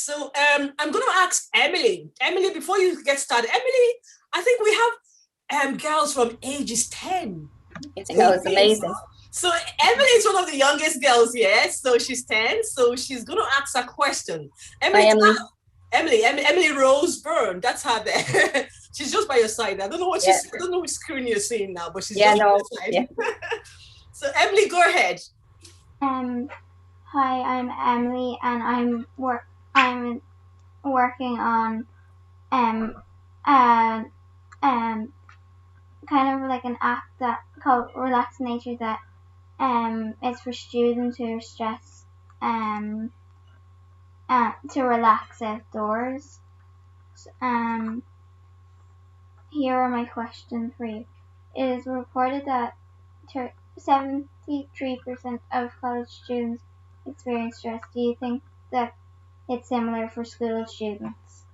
So I'm going to ask Emily. Emily, before you get started, Emily, I think we have girls from ages 10. I know, it's amazing. So Emily is one of the youngest girls here. So she's 10. So she's going to ask a question. Emily, Hi, Emily. Emily Rose Byrne. That's her there. She's just by your side. I don't know what she's. I don't know which screen you're seeing now, but she's just by your side. Yeah. So Emily, go ahead. Hi, I'm Emily, and I'm working on kind of like an app that called Relax Nature that is for students who are stressed to relax outdoors. Here are my questions for you. It is reported that 73% of college students experience stress. Do you think that it's similar for school students?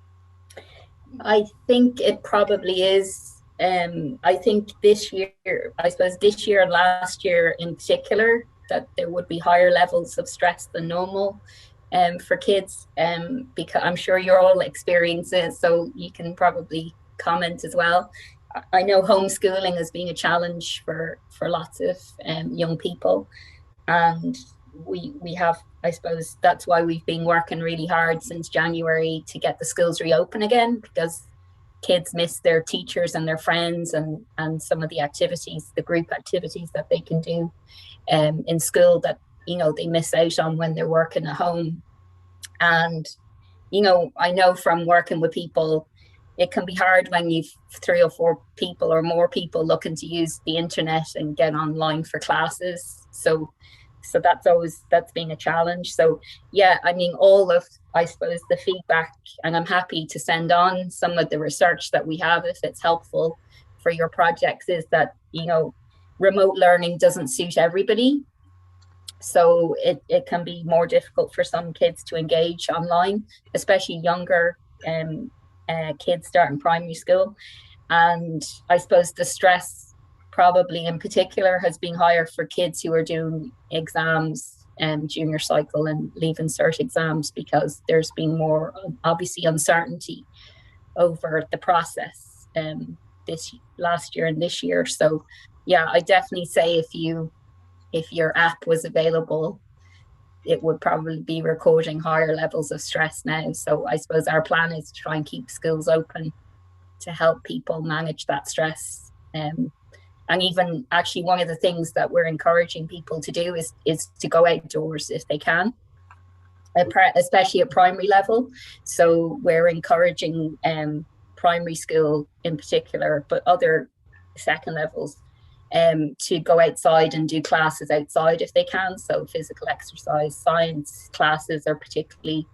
I think it probably is. I think this year and last year in particular, that there would be higher levels of stress than normal for kids, because I'm sure you're all experiencing it, so you can probably comment as well. I know homeschooling has been a challenge for lots of young people, and we have, I suppose that's why we've been working really hard since January to get the schools reopen again, because kids miss their teachers and their friends and some of the activities, the group activities that they can do in school that, you know, they miss out on when they're working at home. And, you know, I know from working with people, it can be hard when you've 3 or 4 people or more people looking to use the internet and get online for classes. So that's been a challenge. So yeah, I mean, all of, I suppose, the feedback, and I'm happy to send on some of the research that we have if it's helpful for your projects, is that, you know, remote learning doesn't suit everybody. So it can be more difficult for some kids to engage online, especially younger kids starting primary school. And I suppose the stress probably in particular has been higher for kids who are doing exams and junior cycle and leaving cert exams, because there's been more obviously uncertainty over the process this last year and this year. So yeah, I definitely say if your app was available, it would probably be recording higher levels of stress now. So I suppose our plan is to try and keep schools open to help people manage that stress. And even actually one of the things that we're encouraging people to do is to go outdoors if they can, especially at primary level. So we're encouraging primary school in particular, but other second levels, to go outside and do classes outside if they can. So physical exercise, science classes are particularly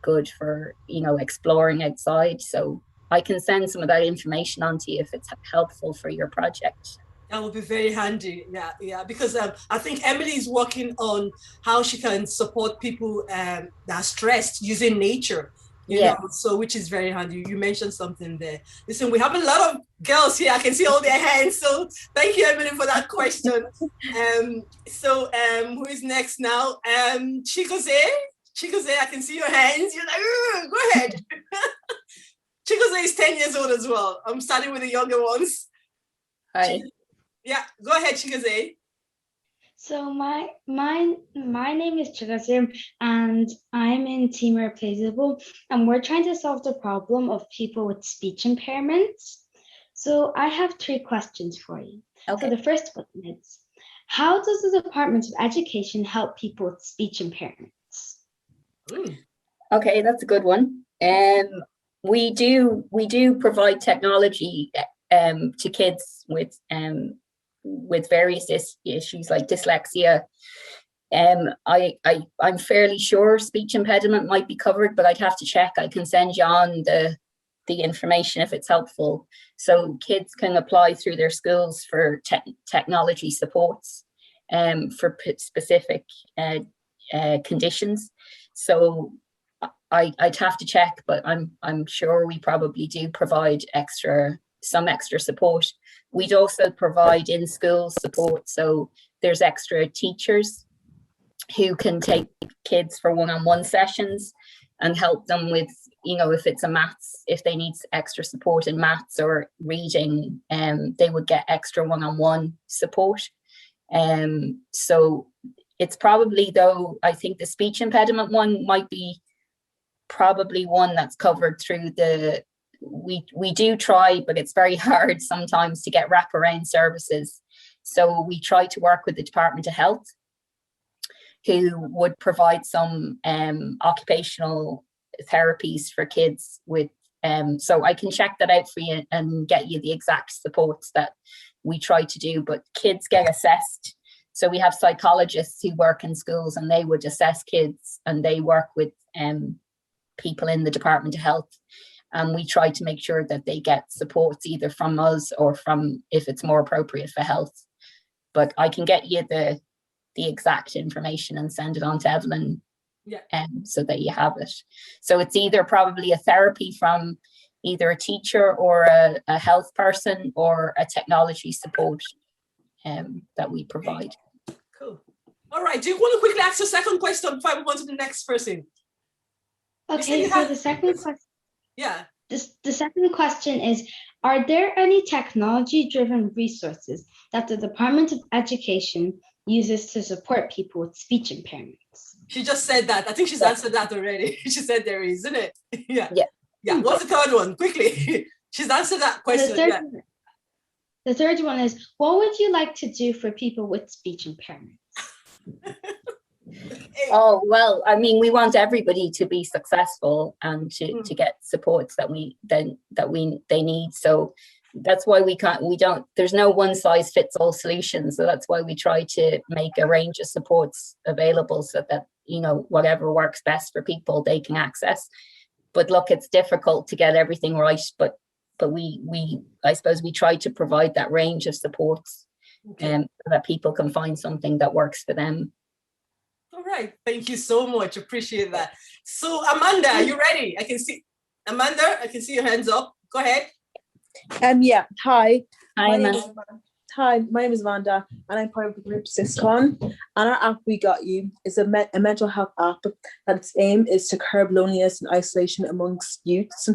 good for, you know, exploring outside. So I can send some of that information on to you if it's helpful for your project. That would be very handy. Yeah, because I think Emily is working on how she can support people that are stressed using nature. You know, so which is very handy. You mentioned something there. Listen, we have a lot of girls here. I can see all their hands. So thank you, Emily, for that question. Who is next now? Chigoze, I can see your hands. You're like, go ahead. Chigoze is 10 years old as well. I'm starting with the younger ones. Hi. Yeah, go ahead, Chigoze. So my name is Chigoze, and I'm in Team Replaceable, and we're trying to solve the problem of people with speech impairments. So I have 3 questions for you. Okay. So the first one is, how does the Department of Education help people with speech impairments? Okay, that's a good one. We do provide technology to kids with various issues like dyslexia. I'm fairly sure speech impediment might be covered, but I'd have to check. I can send you on the information if it's helpful. So kids can apply through their schools for technology supports for specific conditions. So I'd have to check, but I'm sure we probably do provide some extra support. We'd also provide in-school support. So there's extra teachers who can take kids for one-on-one sessions. and help them with, if it's if they need extra support in maths or reading, they would get extra one-on-one support. So it's probably, though, I think the speech impediment one might be probably one that's covered through we do try, but it's very hard sometimes to get wraparound services. So we try to work with the Department of Health, who would provide some occupational therapies for kids with, so I can check that out for you and get you the exact supports that we try to do, but kids get assessed. So we have psychologists who work in schools and they would assess kids, and they work with people in the Department of Health. And we try to make sure that they get supports either from us or from, if it's more appropriate for health. But I can get you the exact information and send it on to Evelyn, so that you have it. So it's either probably a therapy from either a teacher or a health person, or a technology support that we provide. Cool. All right. Do you want to quickly ask a second question before I move on to the next person? Okay, so the second question. Yeah. The second question is, are there any technology-driven resources that the Department of Education uses to support people with speech impairments? She just said that. I think she's answered that already. She said there is, isn't it? Yeah. What's the third one? Quickly. She's answered that question. The third one is, what would you like to do for people with speech impairments? Oh, well, I mean, we want everybody to be successful and to get supports that they need. So that's why there's no one size fits all solution. So that's why we try to make a range of supports available, so that, whatever works best for people, they can access. But look, it's difficult to get everything right, but I suppose we try to provide that range of supports, so that people can find something that works for them. All right, thank you so much. Appreciate that. So Amanda, are you ready? I can see your hands up. Go ahead. Yeah. Hi. Hi, my name is Amanda, and I'm part of the group Sickle. And our app, We Got You, is a mental health app that its aim is to curb loneliness and isolation amongst youths,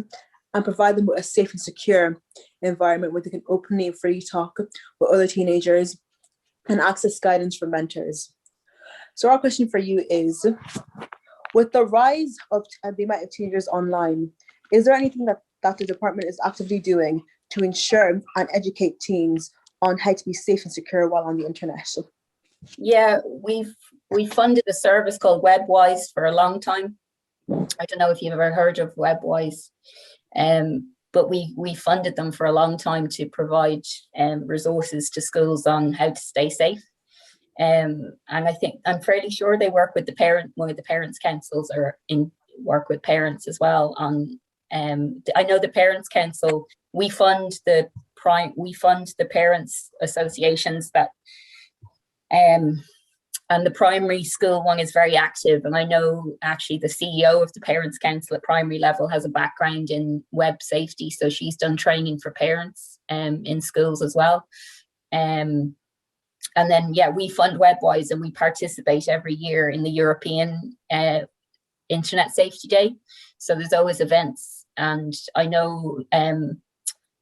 and provide them with a safe and secure environment where they can openly and freely talk with other teenagers and access guidance from mentors. So our question for you is, with the rise of the amount of teenagers online, is there anything that the department is actively doing to ensure and educate teens on how to be safe and secure while on the internet? Yeah, we funded a service called WebWise for a long time. I don't know if you've ever heard of WebWise, but we funded them for a long time to provide resources to schools on how to stay safe. And I'm fairly sure they work with one of the parents' councils, or work with parents as well on. I know the Parents' Council. We fund the parents' associations that, and the primary school one is very active. And I know actually the CEO of the Parents' Council at primary level has a background in web safety, so she's done training for parents in schools as well. And then, we fund WebWise, and we participate every year in the European Internet Safety Day. So there's always events, and I know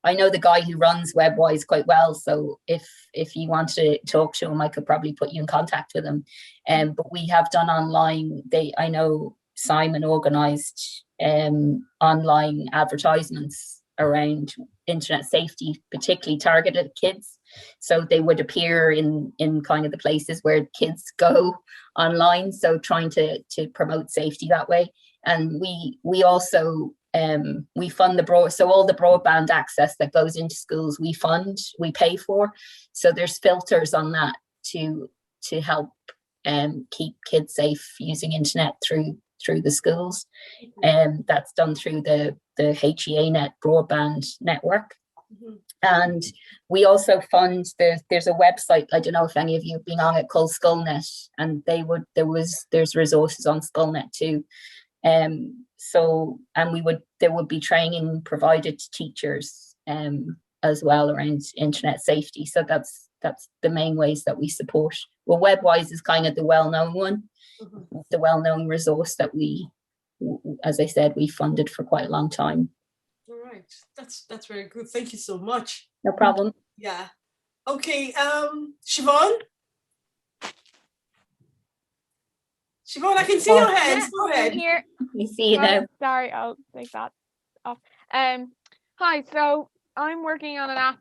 the guy who runs WebWise quite well. So if you want to talk to him, I could probably put you in contact with him. But we have done online. I know Simon organised online advertisements around internet safety, particularly targeted at kids. So they would appear in kind of the places where kids go online. So trying to promote safety that way. And we also we fund all the broadband access that goes into schools, we pay for. So there's filters on that to help keep kids safe using internet through the schools. That's done through the HEAnet broadband network. Mm-hmm. And we also fund there's a website, I don't know if any of you have been on it, called Skullnet, and there's resources on Skullnet too. There would be training provided to teachers as well around internet safety. So that's the main ways that we support. Well, WebWise is kind of the well-known one, mm-hmm. the well-known resource that we as I said, we funded for quite a long time. All right, that's very good. Thank you so much. No problem. Yeah. Okay, Siobhan? Siobhan, I can see your hands. Yeah, Go ahead. I'm here. We see you Hi, now. sorry, I'll take that off. Hi, so I'm working on an app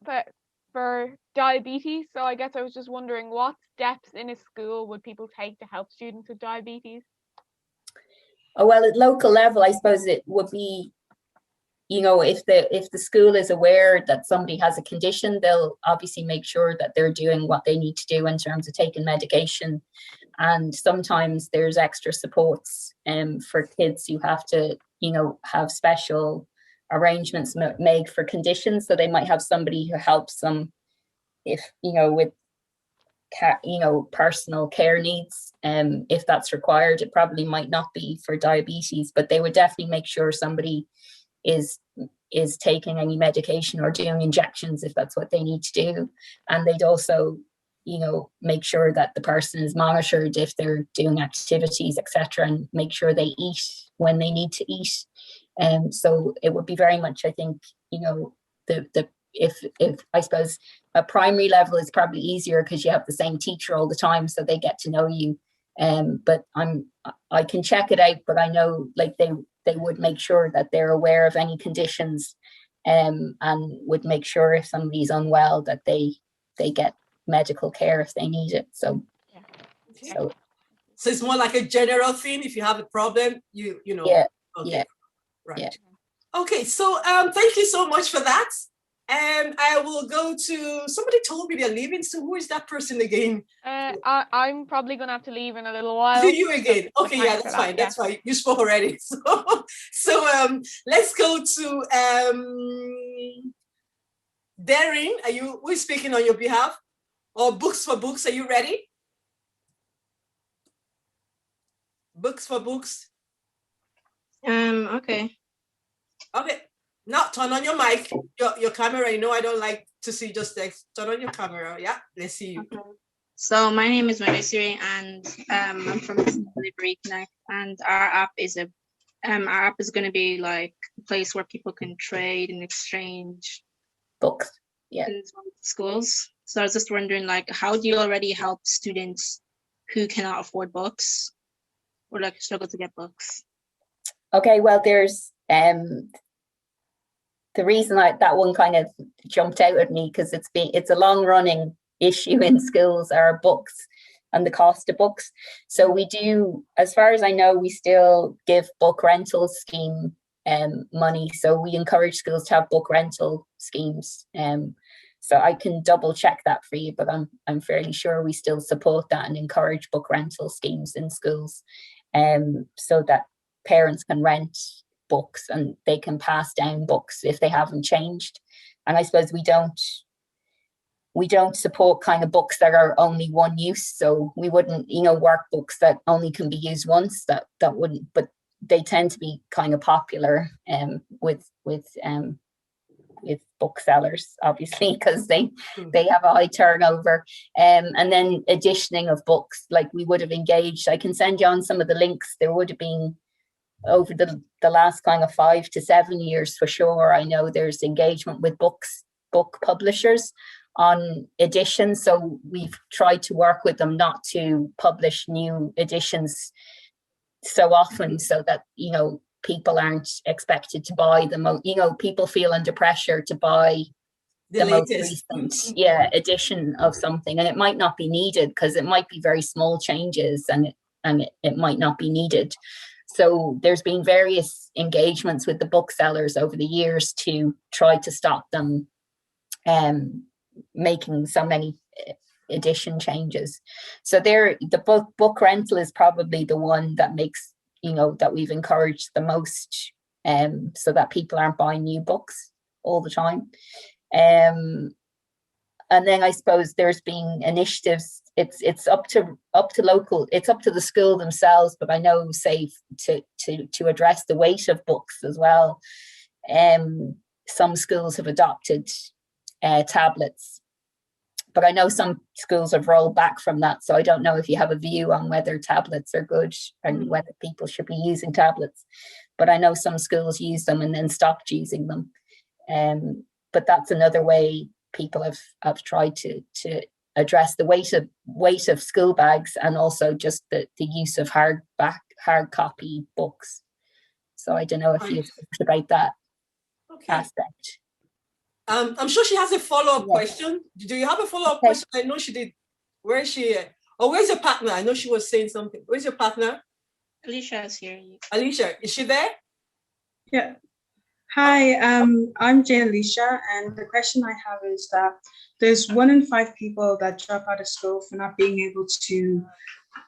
for diabetes. So I guess I was just wondering, what steps in a school would people take to help students with diabetes? Oh, well, at local level, I suppose it would be, you know, if the school is aware that somebody has a condition, they'll obviously make sure that they're doing what they need to do in terms of taking medication. And sometimes there's extra supports for kids who have to, you know, have special arrangements made for conditions. So they might have somebody who helps them if, you know, with personal care needs, if that's required. It probably might not be for diabetes, but they would definitely make sure somebody is taking any medication or doing injections if that's what they need to do. And they'd also, you know, make sure that the person is monitored if they're doing activities, etc., and make sure they eat when they need to eat. So it would be very much, I think, you know, if I suppose a primary level is probably easier because you have the same teacher all the time, so they get to know you. But I can check it out, but I know like they would make sure that they're aware of any conditions, and would make sure if somebody's unwell that they get medical care if they need it. So, Yeah. Okay. So it's more like a general thing. If you have a problem, you know. Yeah. Okay. Yeah. Right. Yeah. Okay. So thank you so much for that. And I will go to, somebody told me they're leaving. So who is that person again? I'm probably going to have to leave in a little while. See you again. Okay, yeah, that's fine. That's fine. You spoke already. So let's go to Darren. Who is speaking on your behalf? Or Books for Books, are you ready? Books for Books. Okay. Okay. Now turn on your mic, your camera. You know I don't like to see just text. Turn on your camera. Yeah, let's see you. Okay. So my name is Marisiri, and I'm from Delivery Connect, and our app is going to be like a place where people can trade and exchange books. Yeah. In schools. So I was just wondering, like, how do you already help students who cannot afford books or like struggle to get books? Okay, well, there's the reason that one kind of jumped out at me because it's a long running issue in schools are books and the cost of books. So we do, as far as I know, we still give book rental scheme money. So we encourage schools to have book rental schemes. So I can double check that for you, but I'm fairly sure we still support that and encourage book rental schemes in schools, so that parents can rent books and they can pass down books if they haven't changed. And I suppose we don't support kind of books that are only one use. So we wouldn't, workbooks that only can be used once, that wouldn't, but they tend to be kind of popular with booksellers, obviously, because they have a high turnover. And then editioning of books, like we would have engaged, I can send you on some of the links. There would have been over the last kind of 5 to 7 years for sure. I know there's engagement with book publishers on editions. So we've tried to work with them not to publish new editions so often, so that, people aren't expected to buy them. People feel under pressure to buy the most recent edition of something, and it might not be needed because it might be very small changes and it might not be needed. So there's been various engagements with the booksellers over the years to try to stop them making so many edition changes. So the book rental is probably the one that makes, that we've encouraged the most, so that people aren't buying new books all the time. And then I suppose there's been initiatives. It's up to local. It's up to the school themselves. But I know, say, to address the weight of books as well. Some schools have adopted tablets, But I know some schools have rolled back from that. So I don't know if you have a view on whether tablets are good and whether people should be using tablets. But I know some schools use them and then stopped using them. But that's another way people have tried to address the weight of school bags, and also just the use of hard copy books. So I don't know if you've thought about that aspect. I'm sure she has a follow-up question. Do you have a follow-up question? I know she did. Where is she? Oh, where's your partner? I know she was saying something. Where's your partner? Alicia is here. Alicia, is she there? Yeah. Hi, I'm Jane Alicia, and the question I have is that there's 1 in 5 people that drop out of school for not being able to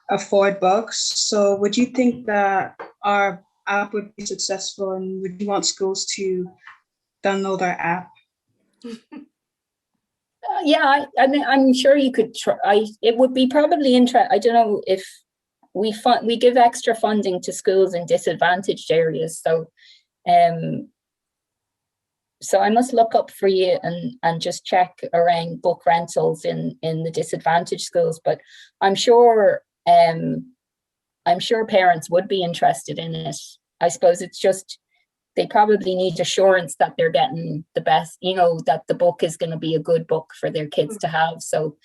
afford books. So would you think that our app would be successful, and would you want schools to download our app? Yeah, I'm sure you could try. It would be probably interesting. I don't know if we give extra funding to schools in disadvantaged areas. So I must look up for you and just check around book rentals in the disadvantaged schools. But I'm sure parents would be interested in it. I suppose it's just they probably need assurance that they're getting the best, that the book is going to be a good book for their kids to have. So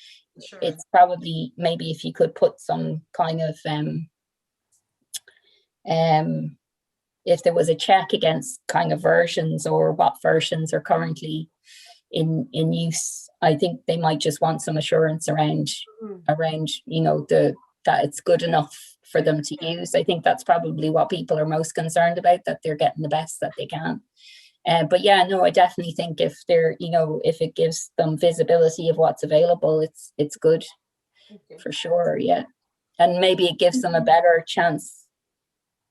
it's probably, maybe if you could put some kind of if there was a check against kind of versions, or what versions are currently in use, I think they might just want some assurance around that it's good enough for them to use. I think that's probably what people are most concerned about, that they're getting the best that they can. But yeah, no, I definitely think if they're, if it gives them visibility of what's available, it's good for sure. Yeah. And maybe it gives them a better chance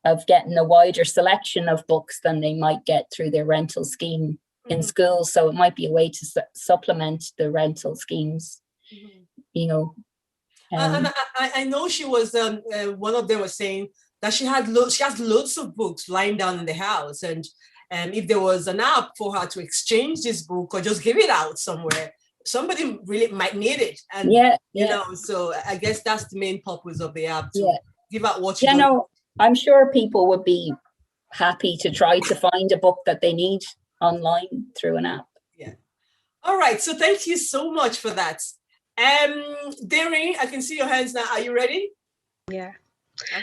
of getting a wider selection of books than they might get through their rental scheme in schools. So it might be a way to supplement the rental schemes, And I know she was one of them was saying that she has loads of books lying down in the house, and if there was an app for her to exchange this book or just give it out somewhere, somebody really might need it. And so I guess that's the main purpose of the app, to give out what you know. I'm sure people would be happy to try to find a book that they need online through an app. Yeah. All right. So thank you so much for that. Deirdre, I can see your hands now. Are you ready? Yeah.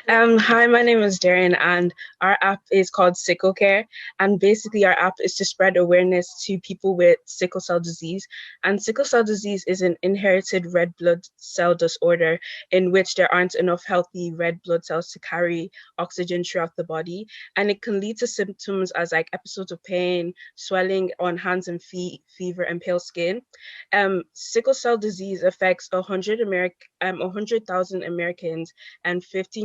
Hi, my name is Darren, and our app is called Sickle Care. And basically, our app is to spread awareness to people with sickle cell disease. And sickle cell disease is an inherited red blood cell disorder in which there aren't enough healthy red blood cells to carry oxygen throughout the body. And it can lead to symptoms as like episodes of pain, swelling on hands and feet, fever, and pale skin. Sickle cell disease affects 100,000 Americans and 15,000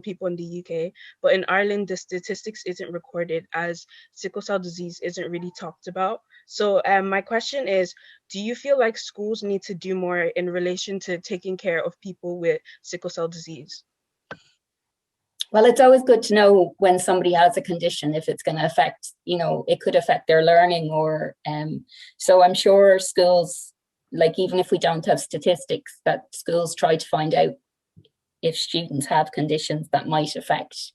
people in the UK, but in Ireland, the statistics isn't recorded as sickle cell disease isn't really talked about. So my question is, do you feel like schools need to do more in relation to taking care of people with sickle cell disease? Well, it's always good to know when somebody has a condition, if it's going to affect, it could affect their learning, or so I'm sure schools, like even if we don't have statistics, that schools try to find out if students have conditions that might affect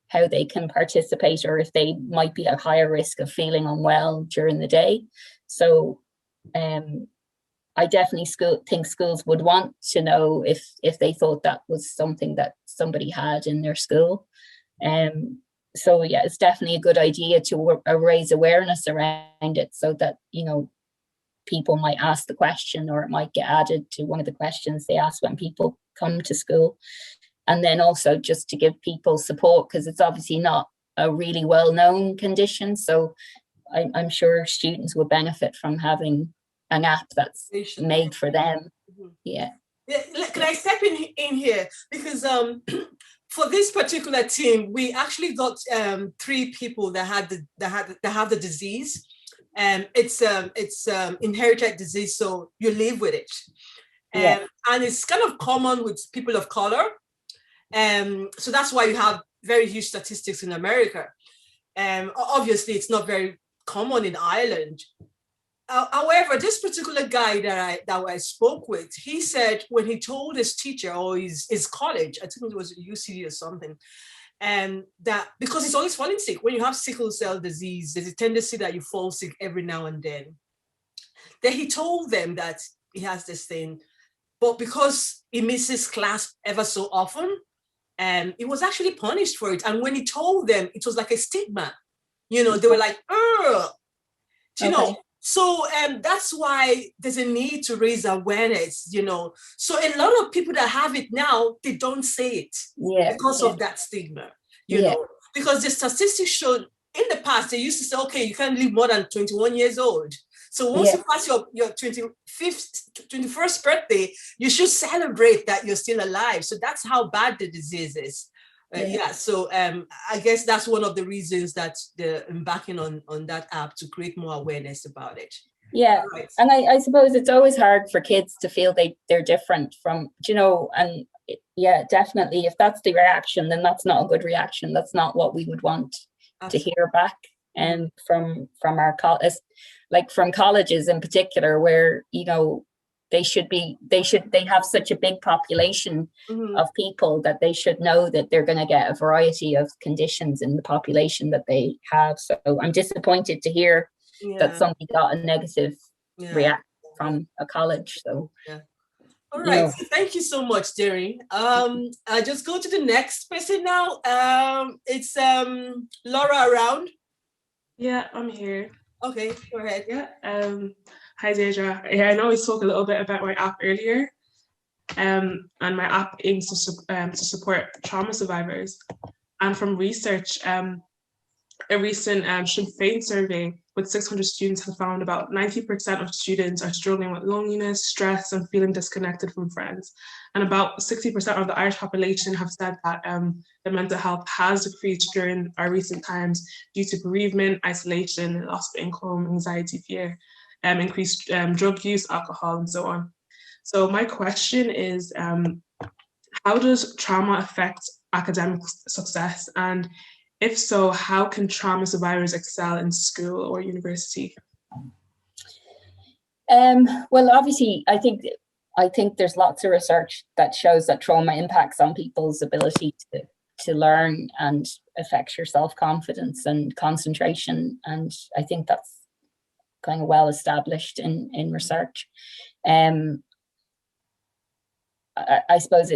how they can participate, or if they might be at higher risk of feeling unwell during the day. So I definitely think schools would want to know if they thought that was something that somebody had in their school. So yeah, it's definitely a good idea to raise awareness around it, so that, people might ask the question, or it might get added to one of the questions they ask when people come to school. And then also just to give people support, because it's obviously not a really well-known condition. So I'm sure students will benefit from having an app that's made for them. Yeah. Can I step in here? Because for this particular team, we actually got 3 people that have the disease. It's inherited disease, so you live with it. And it's kind of common with people of color. So that's why you have very huge statistics in America. Obviously, it's not very common in Ireland. However, this particular guy that I spoke with, he said when he told his teacher or his college, I think it was UCD or something, and that because he's always falling sick. When you have sickle cell disease, there's a tendency that you fall sick every now and then. Then he told them that he has this thing, but because he misses class ever so often, and he was actually punished for it. And when he told them, it was like a stigma. They were like, ugh. You know, so that's why there's a need to raise awareness, So a lot of people that have it now, they don't say it because of that stigma, you know, because the statistics showed in the past, they used to say, okay, you can't live more than 21 years old. So once you pass your 21st birthday, you should celebrate that you're still alive. So that's how bad the disease is. So I guess that's one of the reasons that they're embarking on that app, to create more awareness about it. Yeah, right. And I suppose it's always hard for kids to feel they're different from, and definitely if that's the reaction, then that's not a good reaction. That's not what we would want to hear back from our from colleges in particular, where they have such a big population of people that they should know that they're going to get a variety of conditions in the population that they have. So I'm disappointed to hear that somebody got a negative reaction from a college. So all right, thank you so much, Deirdre. I just go to the next person now. It's Laura around. Yeah, I'm here. Okay, go ahead. Yeah. Hi, Deirdre. Yeah, I know we spoke a little bit about my app earlier, and my app aims to support trauma survivors. And from research, a recent Sinn Féin survey with 600 students have found about 90% of students are struggling with loneliness, stress, and feeling disconnected from friends. And about 60% of the Irish population have said that their mental health has decreased during our recent times due to bereavement, isolation, loss of income, anxiety, fear, increased drug use, alcohol, and so on. So my question is, how does trauma affect academic success? And if so, how can trauma survivors excel in school or university? Well, obviously, I think there's lots of research that shows that trauma impacts on people's ability to learn and affects your self-confidence and concentration. And I think that's kind of well established in research. I suppose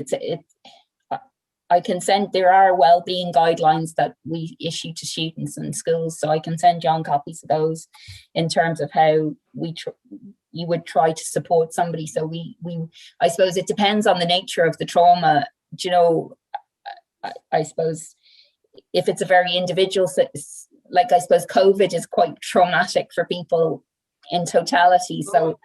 there are well-being guidelines that we issue to students in schools, so I can send you on copies of those in terms of how you would try to support somebody. So I suppose it depends on the nature of the trauma. I suppose if it's a very individual, like I suppose COVID is quite traumatic for people in totality. So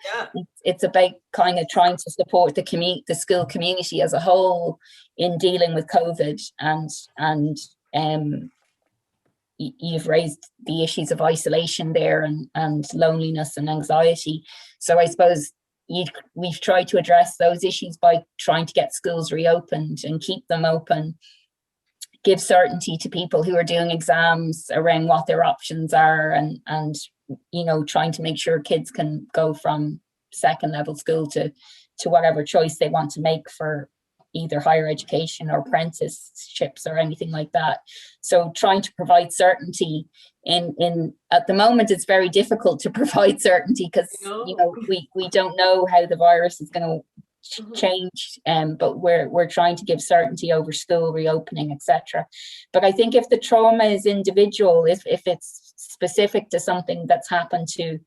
it's about kind of trying to support the school community as a whole in dealing with COVID, and you've raised the issues of isolation there and loneliness and anxiety. So I suppose we've tried to address those issues by trying to get schools reopened and keep them open, give certainty to people who are doing exams around what their options are, and trying to make sure kids can go from second level school to whatever choice they want to make for either higher education or apprenticeships or anything like that. So trying to provide certainty in at the moment, it's very difficult to provide certainty because we don't know how the virus is going to change, but we're trying to give certainty over school reopening, etc. But I think if the trauma is individual, if it's specific to something that's happened to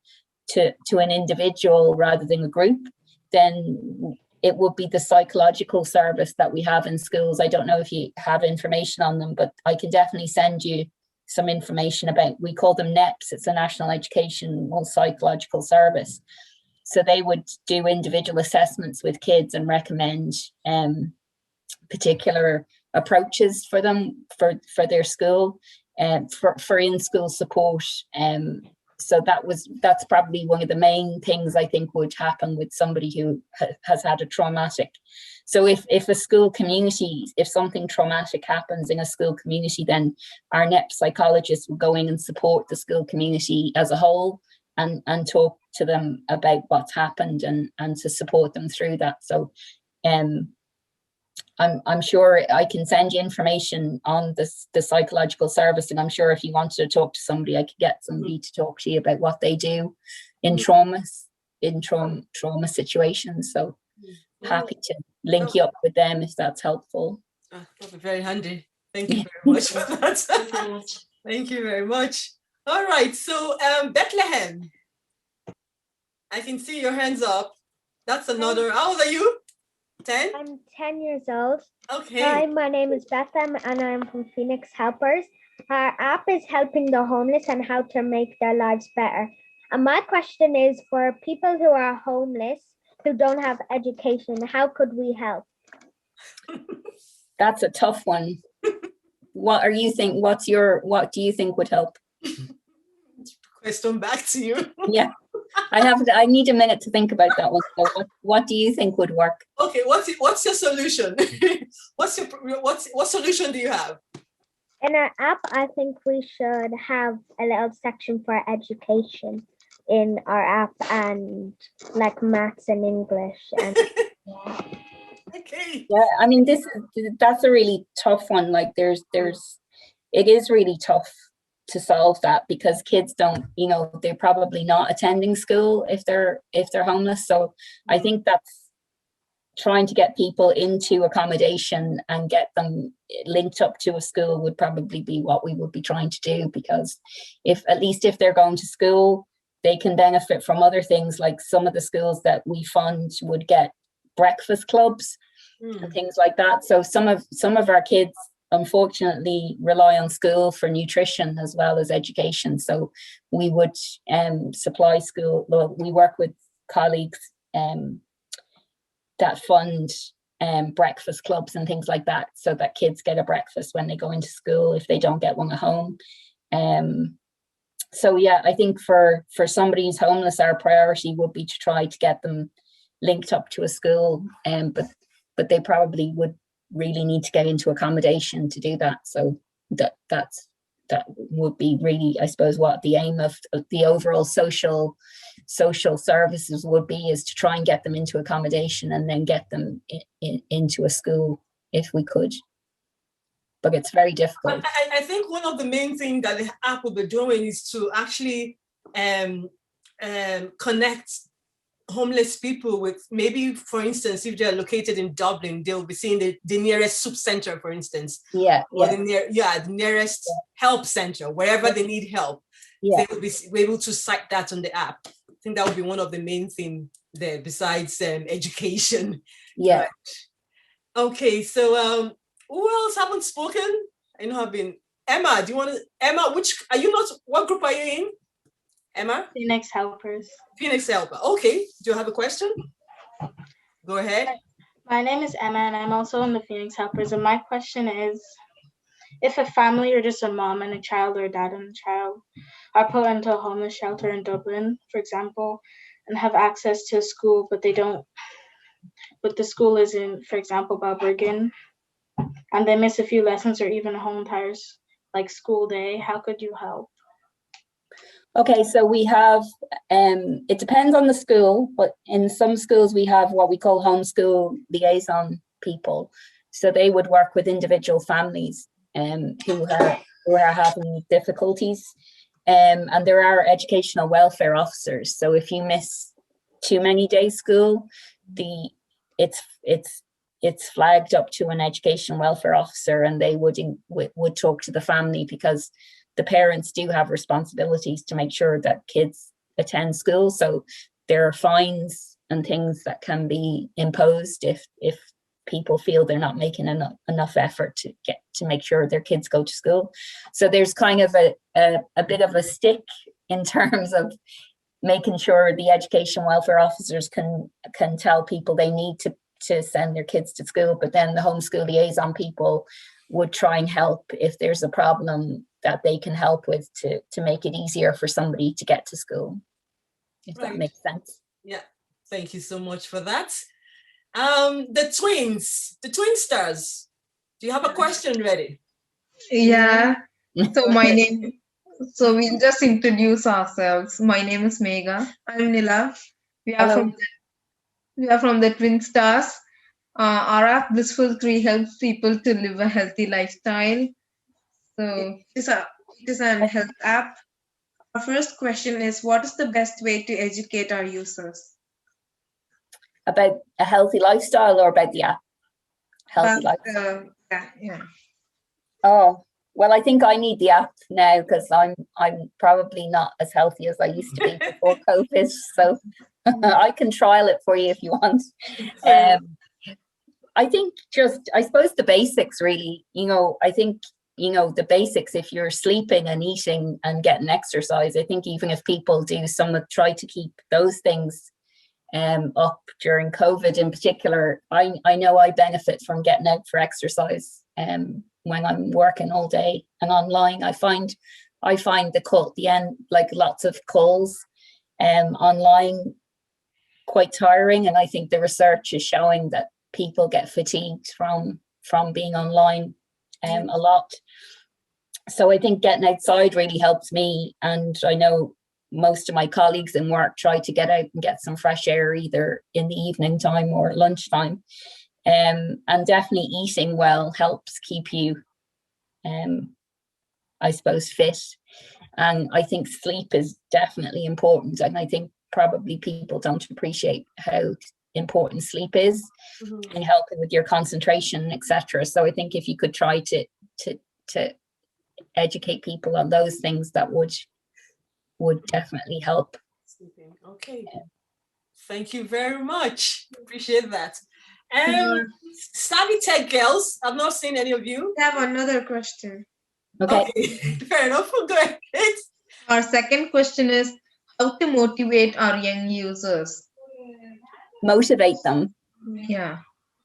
an individual rather than a group, then it would be the psychological service that we have in schools. I don't know if you have information on them, but I can definitely send you some information about, we call them NEPS, it's a National Educational Psychological Service. So they would do individual assessments with kids and recommend particular approaches for them for their school and for in-school support. So that's probably one of the main things I think would happen with somebody who has had a traumatic. So if a school community, if something traumatic happens in a school community, then our NEP psychologists will go in and support the school community as a whole and talk to them about what's happened and to support them through that. So I'm sure I can send you information on the psychological service, and I'm sure if you wanted to talk to somebody, I could get somebody to talk to you about what they do in trauma situations. So happy to link you up with them if that's helpful. That'll be very handy. Thank you very much for that. Thank you very much. All right, so Bethlehem, I can see your hands up. That's another. How old are you? 10? I'm 10 years old. Okay. Hi, my name is Bethlehem and I'm from Phoenix Helpers. Our app is helping the homeless and how to make their lives better. And my question is, for people who are homeless, who don't have education, how could we help? That's a tough one. What do you think would help? Question back to you. Yeah. I need a minute to think about that one. So what do you think would work? Okay, what's your solution? what solution do you have? In our app, I think we should have a little section for education in our app, and like maths and English. And okay. Yeah, I mean that's a really tough one. Like it is really tough to solve that, because kids don't, they're probably not attending school if they're homeless. So I think that's trying to get people into accommodation and get them linked up to a school would probably be what we would be trying to do, because if they're going to school, they can benefit from other things. Like some of the schools that we fund would get breakfast clubs and things like that. So some of our kids unfortunately rely on school for nutrition as well as education. So we would supply school. Well, we work with colleagues that fund breakfast clubs and things like that, so that kids get a breakfast when they go into school if they don't get one at home. So yeah, I think for somebody who's homeless, our priority would be to try to get them linked up to a school, but they probably would really need to get into accommodation to do that. So that would be really, I suppose, what the aim of the overall social services would be, is to try and get them into accommodation and then get them into a school if we could. But it's very difficult. I think one of the main things that the app will be doing is to actually connect homeless people with, maybe, for instance, if they're located in Dublin, they'll be seeing the nearest soup center, for instance. Or the nearest help center, wherever they need help. They will be able to cite that on the app. I think that would be one of the main things there, besides education. Yeah. Right. Okay, so who else haven't spoken? I know I've been. Emma, do you want to? Emma, what group are you in? Emma? Phoenix Helpers. Phoenix Helper. Okay. Do you have a question? Go ahead. My name is Emma, and I'm also in the Phoenix Helpers. And my question is, if a family, or just a mom and a child, or a dad and a child, are put into a homeless shelter in Dublin, for example, and have access to a school, but the school is in, for example, Balbriggan, and they miss a few lessons or even a whole entire school day, how could you help? Okay, so we have, it depends on the school, but in some schools we have what we call homeschool liaison people. So they would work with individual families who are having difficulties. And there are educational welfare officers. So if you miss too many days school, it's flagged up to an education welfare officer, and they would talk to the family, because the parents do have responsibilities to make sure that kids attend school. So there are fines and things that can be imposed if people feel they're not making enough effort to make sure their kids go to school. So there's kind of a bit of a stick in terms of making sure the education welfare officers can tell people they need to send their kids to school, but then the homeschool liaison people would try and help if there's a problem that they can help with to make it easier for somebody to get to school, if that makes sense. Yeah, thank you so much for that. The twin stars, do you have a question ready? Yeah. So my So we'll just introduce ourselves. My name is Megha. I'm Nila. We are Hello. from the Twin Stars. Our app Blissful 3 helps people to live a healthy lifestyle. So it is a health app. Our first question is, what is the best way to educate our users? About a healthy lifestyle or about the app? Healthy lifestyle. Yeah. Oh, well, I think I need the app now because I'm probably not as healthy as I used to be before COVID. So I can trial it for you if you want. I think I suppose the basics really, I think, the basics, if you're sleeping and eating and getting exercise, I think even if people try to keep those things up during COVID in particular, I know I benefit from getting out for exercise when I'm working all day and online. I find the end, like lots of calls online, quite tiring, and I think the research is showing that people get fatigued from being online a lot. So I think getting outside really helps me, and I know most of my colleagues in work try to get out and get some fresh air either in the evening time or lunchtime. And definitely eating well helps keep you, I suppose, fit. And I think sleep is definitely important. And I think probably people don't appreciate how important sleep is in helping with your concentration, etc. So I think if you could try to educate people on those things, that would definitely help. Okay. Thank you very much. Appreciate that. Savvy Tech Girls, I've not seen any of you. We have another question. Okay. Fair enough. Go ahead. Our second question is, how to motivate our young users? Motivate them? Yeah.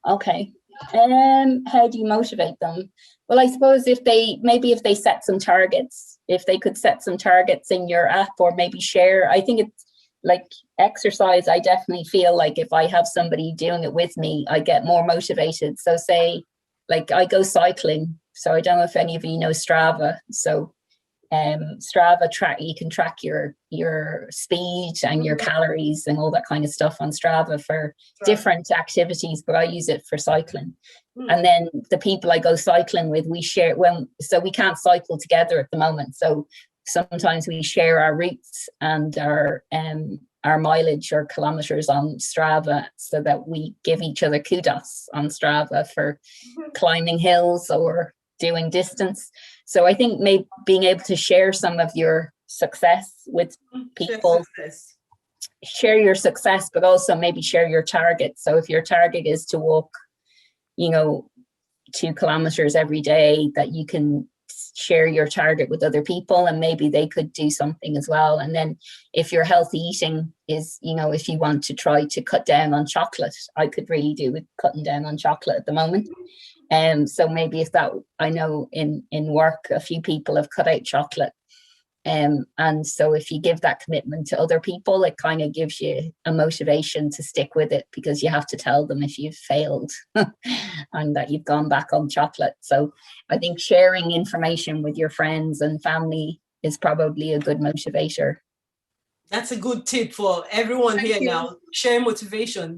Okay. How do you motivate them? Well, I suppose if they set some targets, if they could set some targets in your app, or maybe share. I think it's like exercise. I definitely feel like if I have somebody doing it with me, I get more motivated. So say, like I go cycling. So I don't know if any of you know Strava. So Strava you can track your speed and your calories and all that kind of stuff on Strava for different activities, but I use it for cycling. And then the people I go cycling with, we share so we can't cycle together at the moment, so sometimes we share our routes and our mileage or kilometers on Strava, so that we give each other kudos on Strava for climbing hills or doing distance. So I think maybe being able to share some of your success with people, share your success, but also maybe share your target. So if your target is to walk, 2 kilometers every day, that you can share your target with other people, and maybe they could do something as well. And then if your healthy eating is, if you want to try to cut down on chocolate, I could really do with cutting down on chocolate at the moment. So maybe if that, I know in work, a few people have cut out chocolate. And so if you give that commitment to other people, it kind of gives you a motivation to stick with it, because you have to tell them if you've failed and that you've gone back on chocolate. So I think sharing information with your friends and family is probably a good motivator. That's a good tip for everyone here now. Share motivation,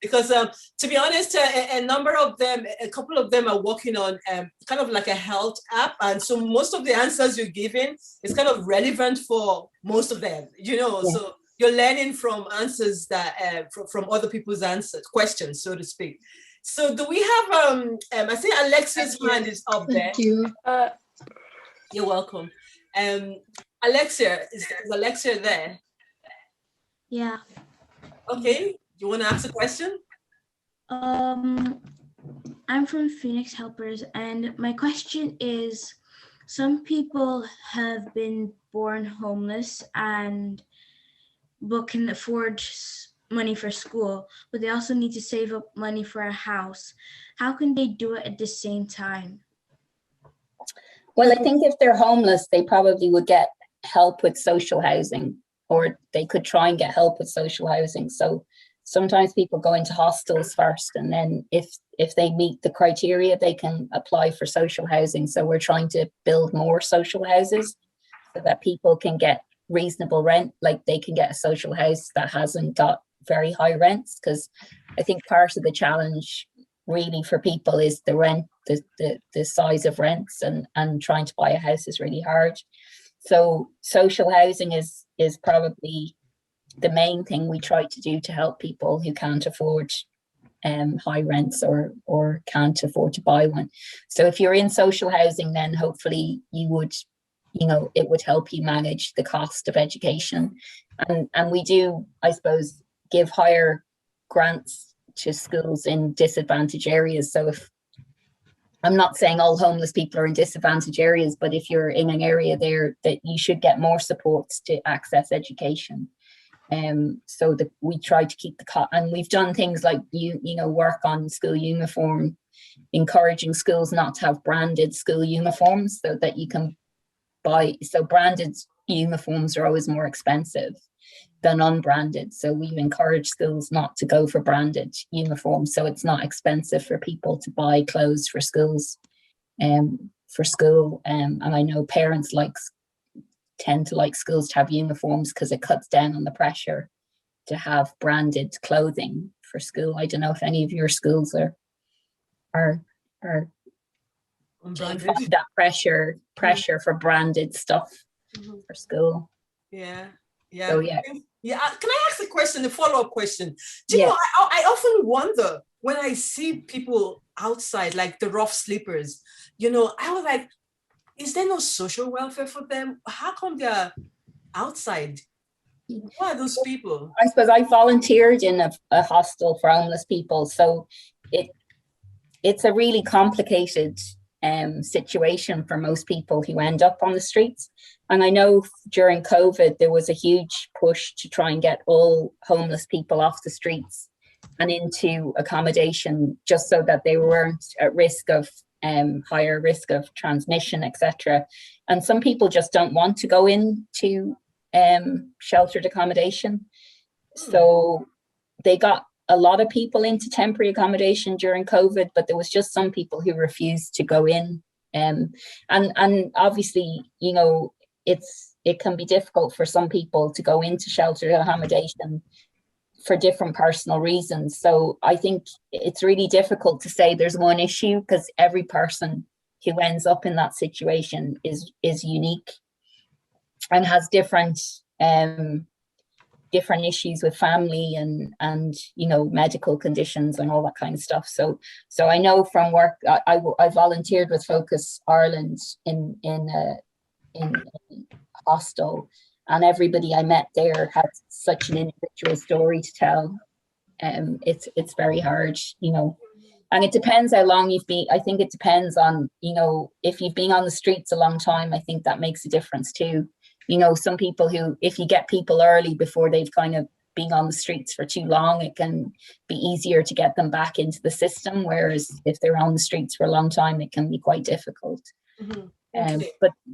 because to be honest, a couple of them are working on kind of like a health app. And so most of the answers you're giving is kind of relevant for most of them, so you're learning from answers that from other people's questions, so to speak. So do we have, I think Alexia's hand is up there. Thank you. You're welcome. Alexia, is Alexia there? Yeah. Okay, you want to ask a question? I'm from Phoenix Helpers, and my question is, some people have been born homeless but can afford money for school, but they also need to save up money for a house. How can they do it at the same time? Well, I think if they're homeless, they probably would get help with social housing, or they could try and get help with social housing. So sometimes people go into hostels first, and then if they meet the criteria, they can apply for social housing. So we're trying to build more social houses so that people can get reasonable rent, like they can get a social house that hasn't got very high rents, because I think part of the challenge really for people is the rent, the size of rents, and trying to buy a house is really hard. So social housing is probably the main thing we try to do to help people who can't afford high rents or can't afford to buy one. So if you're in social housing, then hopefully you would, it would help you manage the cost of education. And we do, I suppose, give higher grants to schools in disadvantaged areas. So if, I'm not saying all homeless people are in disadvantaged areas, but if you're in an area there, that you should get more supports to access education. So that we try to keep the cost, and we've done things like work on school uniform, encouraging schools not to have branded school uniforms so that you can buy. So branded uniforms are always more expensive than unbranded. So we've encouraged schools not to go for branded uniforms, so it's not expensive for people to buy clothes for schools, for school. And I know parents tend to like schools to have uniforms because it cuts down on the pressure to have branded clothing for school. I don't know if any of your schools are that pressure for branded stuff for school. Yeah. So, yeah. Can I ask a question, a follow-up question? Do you know, I often wonder when I see people outside, like the rough sleepers, I was like, is there no social welfare for them? How come they're outside? Who are those people? I suppose I volunteered in a hostel for homeless people. So it's a really complicated situation for most people who end up on the streets. And I know during COVID, there was a huge push to try and get all homeless people off the streets and into accommodation, just so that they weren't at risk of higher risk of transmission, etc. And some people just don't want to go into sheltered accommodation. So they got a lot of people into temporary accommodation during COVID, but there was just some people who refused to go in. And obviously, it can be difficult for some people to go into sheltered accommodation for different personal reasons. So I think it's really difficult to say there's one issue, because every person who ends up in that situation is unique and has different issues with family and medical conditions and all that kind of stuff. So I know from work, I volunteered with Focus Ireland in a hostel, and everybody I met there had such an individual story to tell. It's very hard, and it depends how long you've been. I think it depends on, if you've been on the streets a long time, I think that makes a difference too. Some people who, if you get people early before they've kind of been on the streets for too long, it can be easier to get them back into the system. Whereas if they're on the streets for a long time, it can be quite difficult.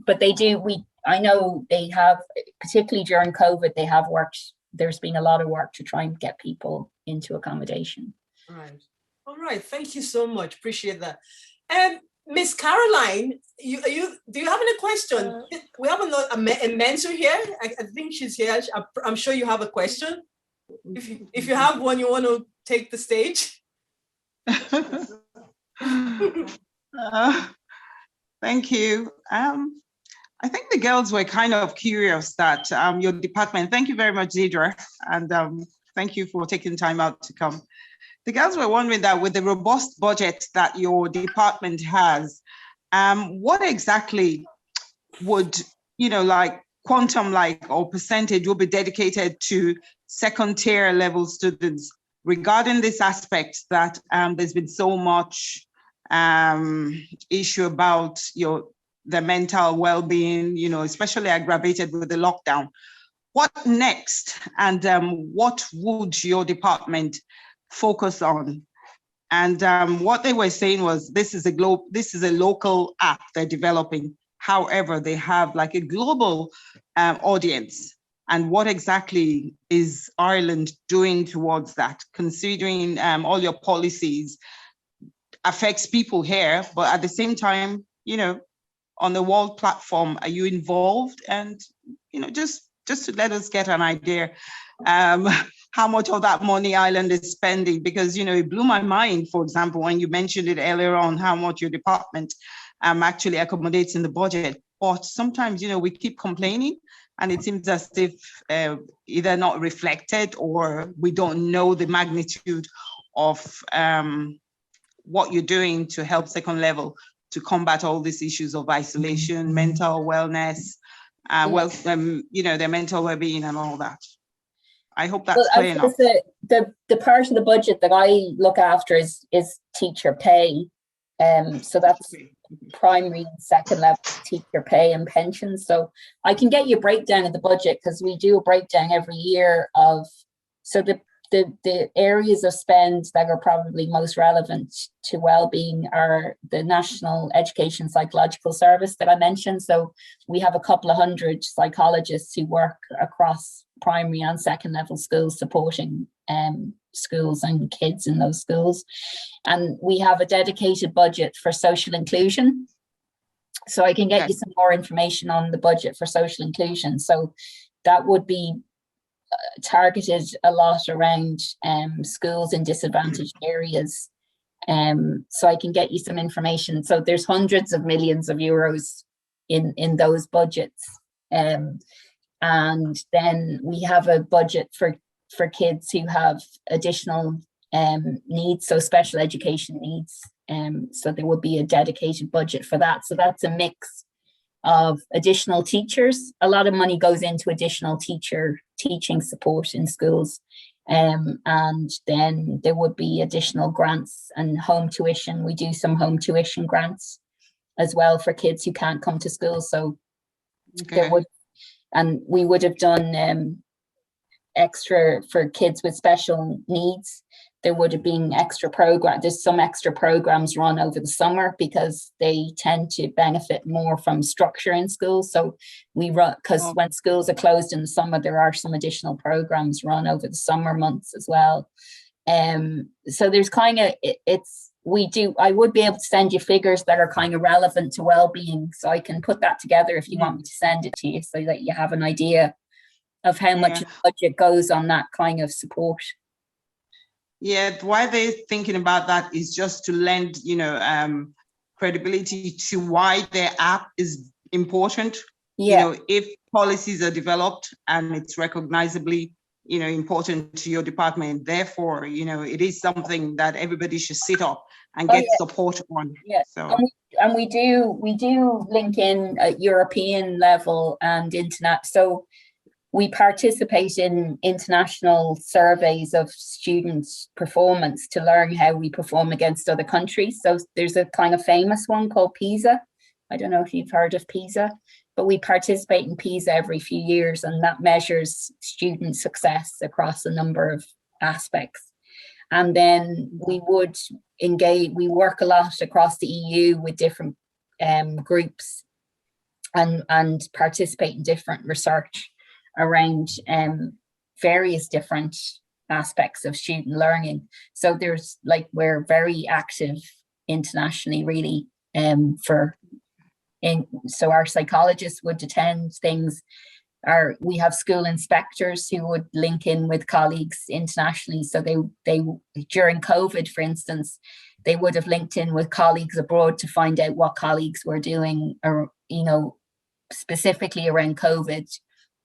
But they do, I know they have, particularly during COVID, they have worked, there's been a lot of work to try and get people into accommodation. All right. Thank you so much. Appreciate that. And Miss Caroline, do you have any question? We have a mentor here. I think she's here. I'm sure you have a question. If you have one, you want to take the stage. Thank you. I think the girls were kind of curious that your department, thank you very much, Deirdre, and thank you for taking time out to come. The girls were wondering that with the robust budget that your department has, what exactly would, like quantum or percentage will be dedicated to second tier level students regarding this aspect that there's been so much issue about the mental well-being, especially aggravated with the lockdown. What next, and what would your department focus on? And what they were saying was this is a local app they're developing. However, they have like a global audience. And what exactly is Ireland doing towards that, considering all your policies affects people here, but at the same time, on the world platform, are you involved? And, just to let us get an idea how much of that money Ireland is spending, because, it blew my mind, for example, when you mentioned it earlier on, how much your department actually accommodates in the budget. But sometimes, we keep complaining, and it seems as if either not reflected or we don't know the magnitude of what you're doing to help second level to combat all these issues of isolation, mental wellness, their mental well-being and all that. I hope that's clear enough. The part of the budget that I look after is teacher pay. So that's primary and second level teacher pay and pensions. So I can get you a breakdown of the budget, because we do a breakdown every year of, so the areas of spend that are probably most relevant to well-being are the National Education Psychological Service that I mentioned. So we have a couple of hundred psychologists who work across primary and second level schools, supporting schools and kids in those schools. And we have a dedicated budget for social inclusion. So I can get you some more information on the budget for social inclusion. So that would be targeted a lot around schools in disadvantaged areas. So I can get you some information. So there's hundreds of millions of euros in those budgets. And then we have a budget for kids who have additional needs, so special education needs. So there would be a dedicated budget for that. So that's a mix of additional teachers. A lot of money goes into additional teaching support in schools. And then there would be additional grants and home tuition. We do some home tuition grants as well for kids who can't come to school. So we would have done extra for kids with special needs. There would have been there's some extra programs run over the summer, because they tend to benefit more from structure in schools. So we run, because when schools are closed in the summer, there are some additional programs run over the summer months as well. So there's kind of, I would be able to send you figures that are kind of relevant to well-being. So I can put that together if you want me to send it to you, so that you have an idea of how much the budget goes on that kind of support. Yeah, why they're thinking about that is just to lend, credibility to why their app is important. Yeah. If policies are developed and it's recognizably, important to your department, therefore, it is something that everybody should sit up and get support on. Yeah. So. And we do link in at European level and internet. So we participate in international surveys of students' performance to learn how we perform against other countries. So there's a kind of famous one called PISA. I don't know if you've heard of PISA, but we participate in PISA every few years, and that measures student success across a number of aspects. And then we would we work a lot across the EU with different groups and participate in different research around various different aspects of student learning. So we're very active internationally, really. So our psychologists would attend things. We have school inspectors who would link in with colleagues internationally. So they during COVID, for instance, they would have linked in with colleagues abroad to find out what colleagues were doing, or specifically around COVID,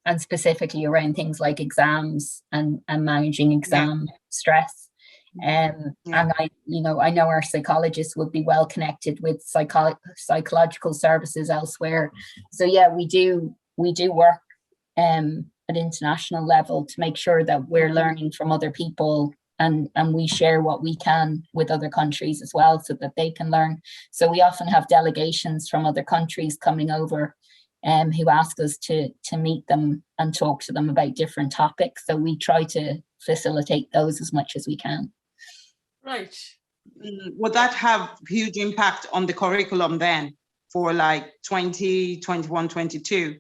and specifically around things like exams and managing exam stress. And I know our psychologists would be well connected with psychological services elsewhere. So yeah, we do work at international level to make sure that we're learning from other people, and we share what we can with other countries as well, so that they can learn. So we often have delegations from other countries coming over who ask us to meet them and talk to them about different topics. So we try to facilitate those as much as we can. Right. Would that have huge impact on the curriculum then for like 2021, 22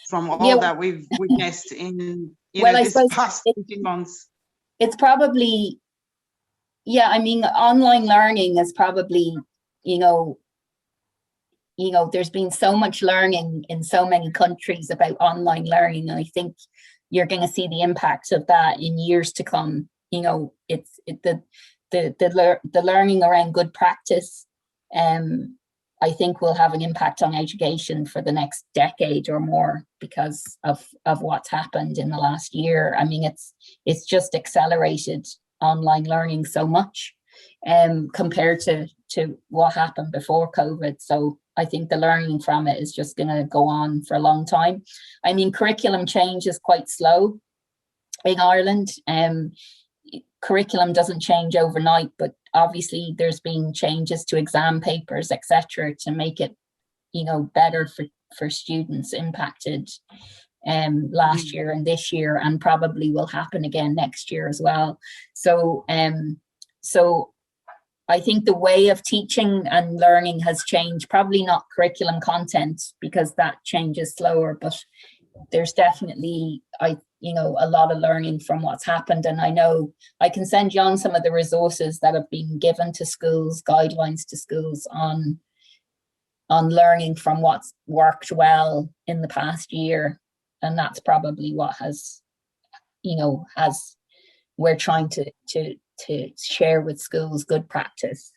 from all that we've witnessed in this past 18 months? It's probably, online learning is probably, you know, there's been so much learning in so many countries about online learning, and I think you're going to see the impact of that in years to come. You know, the learning around good practice, I think will have an impact on education for the next decade or more because of what's happened in the last year. I mean, it's just accelerated online learning so much compared to what happened before COVID. So I think the learning from it is just going to go on for a long time. I mean, curriculum change is quite slow in Ireland. Curriculum doesn't change overnight, but obviously there's been changes to exam papers, etc., to make it, you know, better for students impacted last year and this year, and probably will happen again next year as well. So so I think the way of teaching and learning has changed, probably not curriculum content because that changes slower, but there's definitely, you know, a lot of learning from what's happened. And I know I can send you on some of the resources that have been given to schools, guidelines to schools on learning from what's worked well in the past year. And that's probably what has, you know, we're trying to share with schools good practice.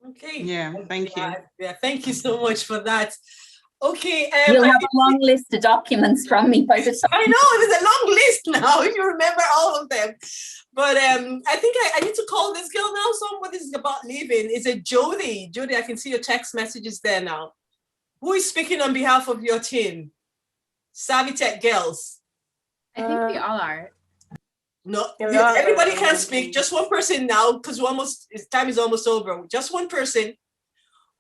Okay. Yeah, thank you. Yeah, thank you so much for that. Okay. You'll have a long list of documents from me by the time. I know, there's a long list now, if you remember all of them. But I think I need to call this girl now. Somebody's about leaving. Is it Jody? Jody, I can see your text messages there now. Who is speaking on behalf of your team? BameTech Girls. I think we all are. No, everybody can speak. Just one person now, because time is almost over. Just one person.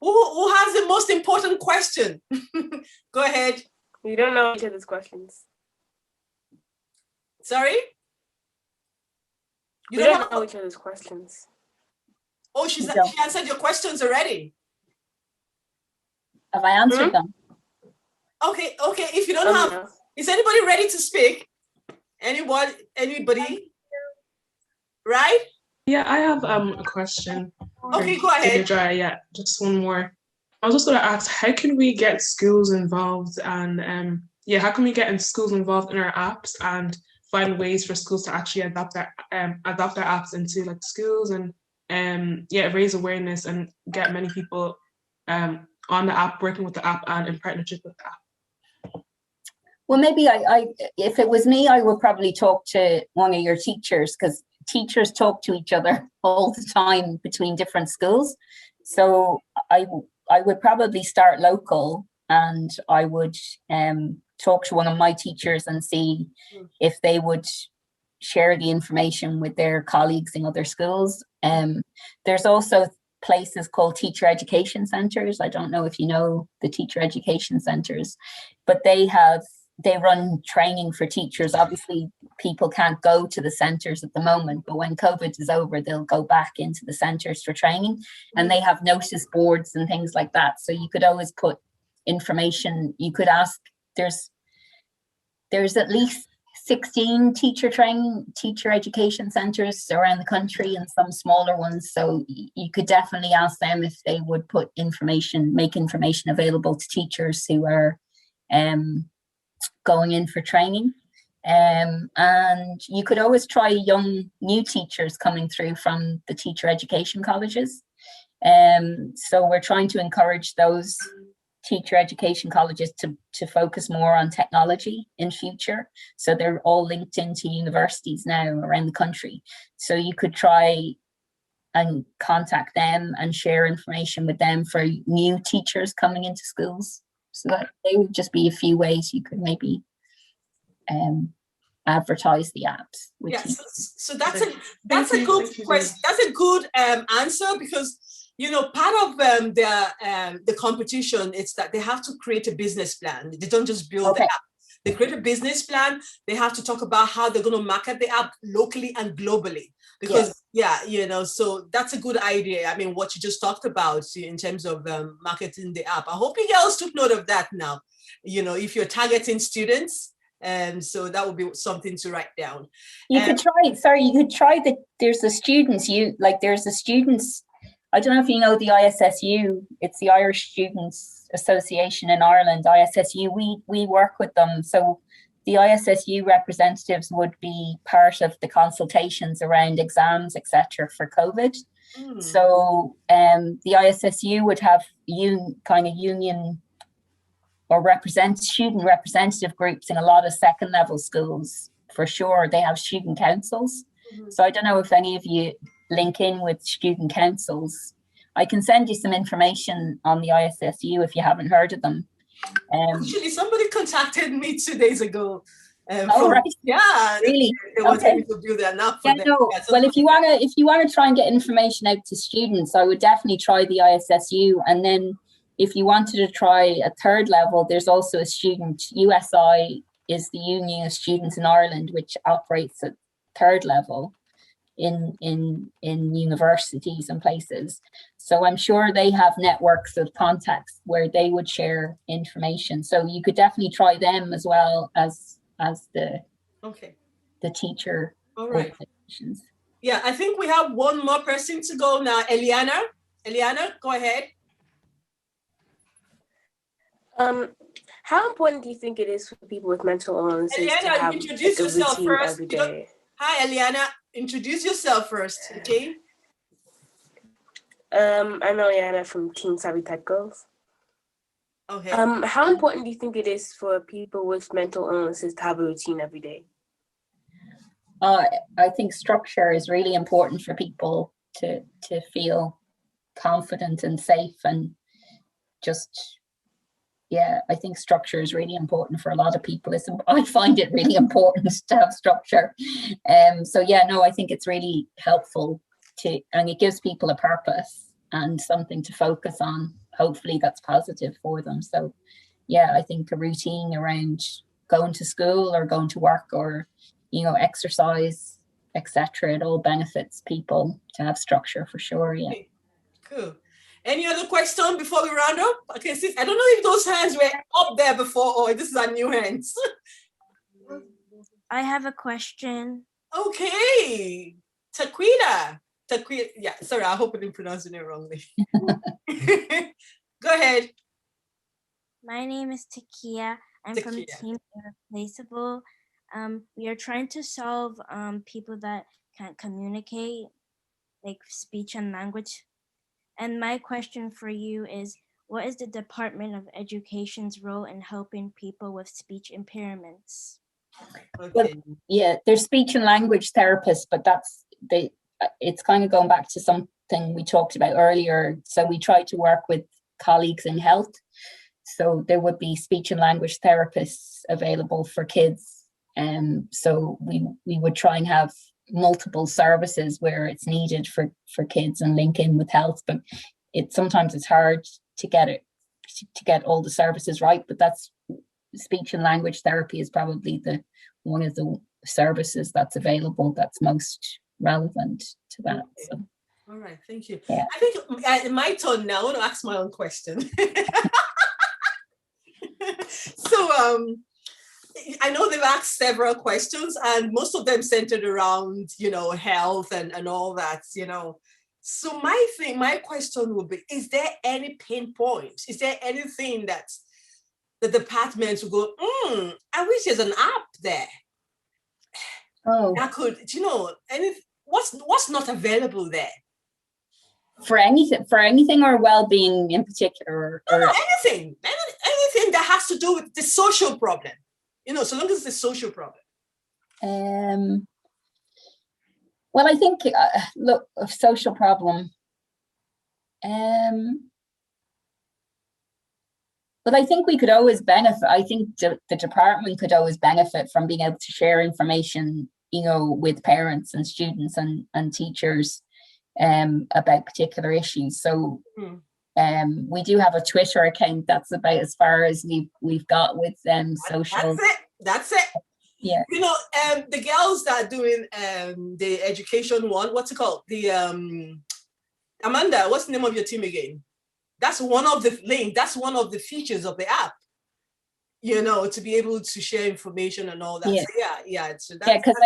Who has the most important question? Go ahead. We don't know each other's questions. Sorry? We don't know each other's questions. Oh, she answered your questions already. Have I answered them? Okay. If you don't have, is anybody ready to speak? Anybody? Right? Yeah, I have a question. Okay, go ahead. Deirdre, yeah, just one more. I was just going to ask, how can we get schools involved, and how can we get schools involved in our apps and find ways for schools to actually adopt their apps into like schools and raise awareness and get many people on the app, working with the app and in partnership with the app? Well, maybe if it was me, I would probably talk to one of your teachers, because teachers talk to each other all the time between different schools. So I would probably start local, and I would talk to one of my teachers and see if they would share the information with their colleagues in other schools. There's also places called teacher education centres. I don't know if you know the teacher education centres, but they run training for teachers. Obviously, people can't go to the centres at the moment, but when COVID is over, they'll go back into the centres for training, and they have notice boards and things like that. So you could always put information. You could ask. There's at least 16 teacher education centres around the country, and some smaller ones. So you could definitely ask them if they would make information available to teachers who are going in for training. And you could always try young new teachers coming through from the teacher education colleges. So we're trying to encourage those teacher education colleges to focus more on technology in future. So they're all linked into universities now around the country. So you could try and contact them and share information with them for new teachers coming into schools. So that they would just be a few ways you could maybe advertise the apps. Yes, so that's a good question. That's a good answer, because part of the competition is that they have to create a business plan. They don't just build the app. They create a business plan. They have to talk about how they're going to market the app locally and globally. Because so that's a good idea. I mean, what you just talked about in terms of marketing the app. I hope you girls took note of that now. If you're targeting students, so that would be something to write down. You could try that. There's the students. I don't know if you know the ISSU. It's the Irish Students association in Ireland, ISSU, we work with them. So the ISSU representatives would be part of the consultations around exams, etc. for COVID. So the ISSU would have union or student representative groups in a lot of second level schools, for sure. They have student councils. So I don't know if any of you link in with student councils. I can send you some information on the ISSU if you haven't heard of them. Actually, somebody contacted me 2 days ago. Right. Yeah, really? They wanted me to do that now for them. No. Yeah, so well, if you wanna try and get information out to students, I would definitely try the ISSU. And then if you wanted to try a third level, there's also a student. USI is the Union of Students in Ireland, which operates at third level in universities and places. So I'm sure they have networks of contacts where they would share information. So you could definitely try them as well as the teacher organizations. Yeah, I think we have one more person to go now. Eliana, go ahead. How important do you think it is for people with mental illnesses Eliana, to have introduce a yourself routine first. every day? Hi, Eliana. Introduce yourself first, okay? I'm Eliana from BameTech Girls. Okay. How important do you think it is for people with mental illnesses to have a routine every day? I think structure is really important for people to feel confident and safe, and just, yeah, I think structure is really important for a lot of people. I find it really important to have structure. So yeah, no, I think it's really helpful and it gives people a purpose and something to focus on, hopefully that's positive for them. So yeah, I think a routine around going to school or going to work or, exercise, etc., it all benefits people to have structure for sure. Yeah. Okay. Cool. Any other question before we round up? Okay, I don't know if those hands were up there before or this is our new hands. I have a question. Okay. Taquita, yeah, sorry, I hope I didn't pronounce it wrongly. Go ahead. My name is Takia. I'm from Team Irreplaceable. We are trying to solve people that can't communicate, like speech and language. And my question for you is, what is the Department of Education's role in helping people with speech impairments? Okay. Well, yeah, there's speech and language therapists, but it's kind of going back to something we talked about earlier. So we try to work with colleagues in health. So there would be speech and language therapists available for kids. So we would try and have multiple services where it's needed for kids and link in with health, but sometimes it's hard to get all the services right. But that's speech and language therapy is probably one of the services that's available that's most relevant to that. Okay. So all right, thank you. Yeah. I think my turn now. I want to ask my own question. So I know they've asked several questions and most of them centered around, health and all that, So my question would be, is there any pain point? Is there anything that the department will go, I wish there's an app there. Oh. That could, what's not available there? For anything or well-being in particular? Or No, anything that has to do with the social problem. So long as it's a social problem. Well, I think, look, a social problem. But I think we could always benefit. I think the department could always benefit from being able to share information, with parents and students and teachers about particular issues. So we do have a Twitter account. That's about as far as we've got with social. That's it. Yeah. The girls that are doing the education one, what's it called? The Amanda, what's the name of your team again? That's one of the links. That's one of the features of the app. you know, to be able to share information and all that. Yeah. So yeah. So because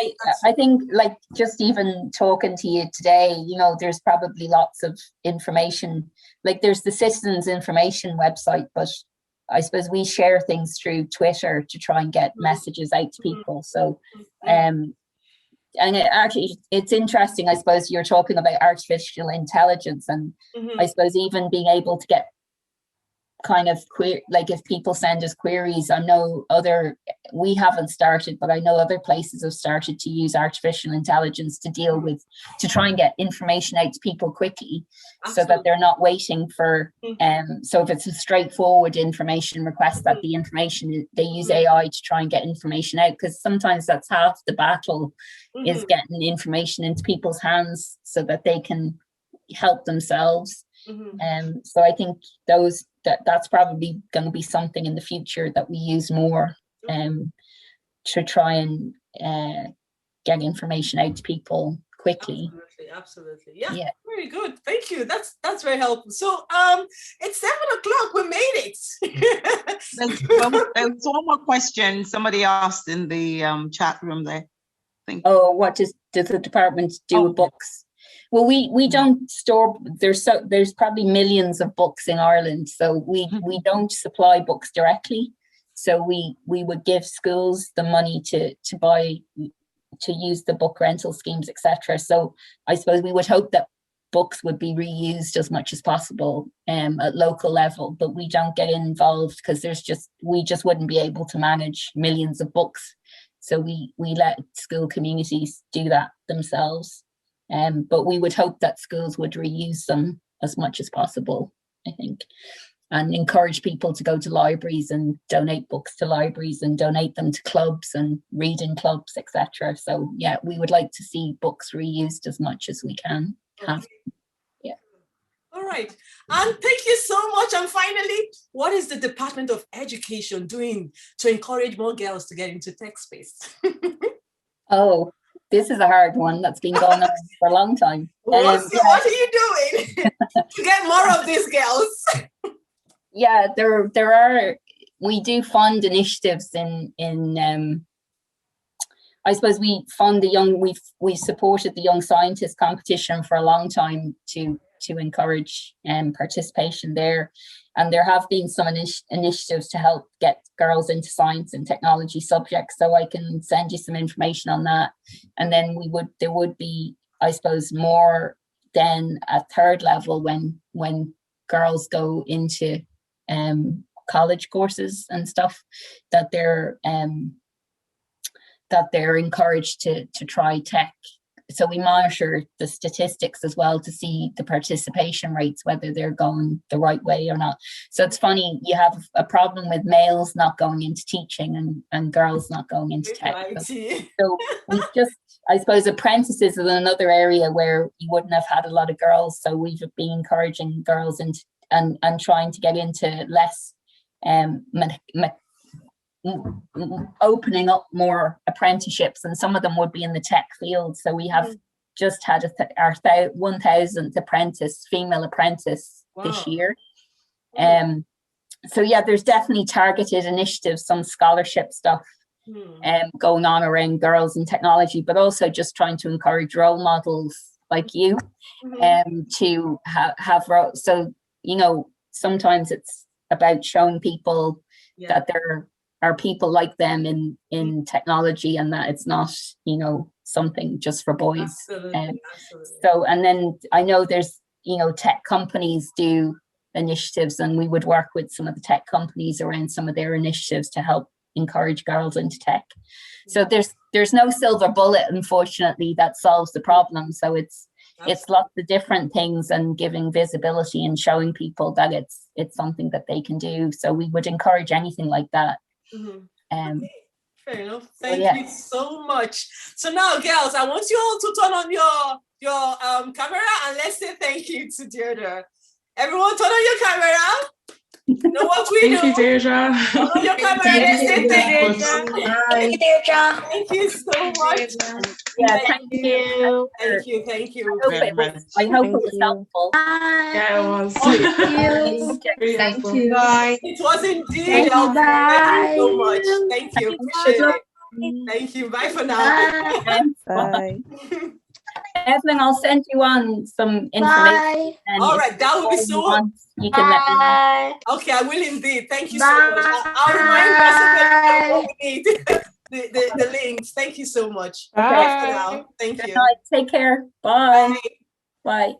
I think, like, just even talking to you today, you know, there's probably lots of information. Like, there's the Citizens Information website, but I suppose we share things through Twitter to try and get messages out to people. So, and it's interesting, I suppose, you're talking about artificial intelligence, and I suppose even being able to get kind of like if people send us queries, I know we haven't started, but I know other places have started to use artificial intelligence to deal with, to try and get information out to people quickly. Absolutely. So that they're not waiting for, so if it's a straightforward information request, that the information, they use AI to try and get information out, because sometimes that's half the battle, is getting information into people's hands so that they can help themselves. So I think that's probably going to be something in the future that we use more to try and get information out to people quickly. Absolutely. Yeah. Very good. Thank you. That's very helpful. So it's 7 o'clock. We made it. There's one more question somebody asked in the chat room there. What does the department do with books? Well, we don't store, there's probably millions of books in Ireland, so we don't supply books directly. So we would give schools the money to buy, to use the book rental schemes, etc. So I suppose we would hope that books would be reused as much as possible at local level, but we don't get involved because we just wouldn't be able to manage millions of books. So we let school communities do that themselves. But we would hope that schools would reuse them as much as possible, I think, and encourage people to go to libraries and donate books to libraries and donate them to clubs and reading clubs, etc. So yeah, we would like to see books reused as much as we can have. Yeah. All right. And thank you so much. And finally, what is the Department of Education doing to encourage more girls to get into tech space? This is a hard one that's been going on for a long time. What are you doing to get more of these girls? Yeah, there are. We do fund initiatives in I suppose we fund we supported the Young Scientist competition for a long time to encourage participation there. And there have been some initiatives to help get girls into science and technology subjects. So I can send you some information on that. And then there would be, I suppose, more then at third level when girls go into college courses and stuff, that they're encouraged to try tech. So we monitor the statistics as well to see the participation rates, whether they're going the right way or not. So it's funny, you have a problem with males not going into teaching and girls not going into tech. So we just, I suppose, apprentices is another area where you wouldn't have had a lot of girls. So we've been encouraging girls into and trying to get into less opening up more apprenticeships, and some of them would be in the tech field. So we have just had our 1,000th female apprentice this year. So yeah, there's definitely targeted initiatives, some scholarship stuff going on around girls in technology, but also just trying to encourage role models like you to have so, you know, sometimes it's about showing people that there are people like them in technology, and that it's not, you know, something just for boys. Absolutely. So, and then I know there's, you know, tech companies do initiatives, and we would work with some of the tech companies around some of their initiatives to help encourage girls into tech. So there's no silver bullet, unfortunately, that solves the problem. So it's lots of different things, and giving visibility and showing people that it's something that they can do. So we would encourage anything like that. Fair enough. Thank you so much. So now, girls, I want you all to turn on your camera and let's say thank you to Deirdre. Everyone, turn on your camera. know what we do? Thank you, Deirdre. Follow your camera. Thank you, Thank you so much. Yeah, thank you. Thank you. I hope it was helpful. Yeah, it was. Very helpful. Bye. It was indeed Thank you, helpful. Thank you so bye. much. Thank you. Appreciate it. Thank you. Bye for now. Bye. Evelyn, I'll send you on some information. All right, that would be so. You can let me know. Okay, I will indeed. Thank you so much. I'll remind President what we need. the links. Thank you so much. Bye. Bye for now. Thank you. Take care. Bye. Bye.